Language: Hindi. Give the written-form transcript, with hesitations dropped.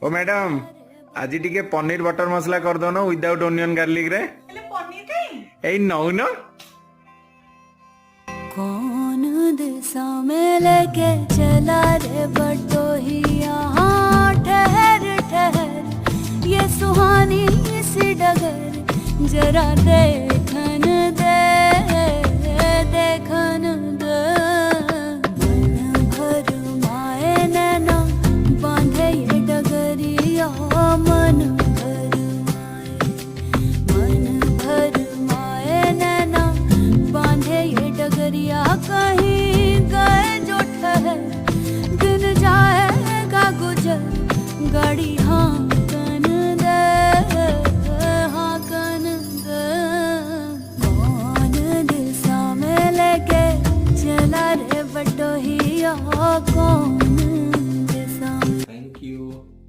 ओ मैडम आज टिके पनीर बटर मसला कर दो ना विदाउट ओनियन गार्लिक रे। हेले पनीर काई ए नौ न कौन दिशा में लेके चला रे बटोहिया, हाँ ठहर ठहर ये सुहानी सी डगर जरा देखन दे, देखन दे। मन भर माए नैना बांधे ये डगरिया, मन भर माए, मन भर माए नैना बांधे ये डगरिया। कहीं गए जो ठहर दिन जाएगा गुजर, गाड़ी हाँ कन दे, हाँ कन दे। कौन दिशा में लेके चला रे बटोहिया, कौन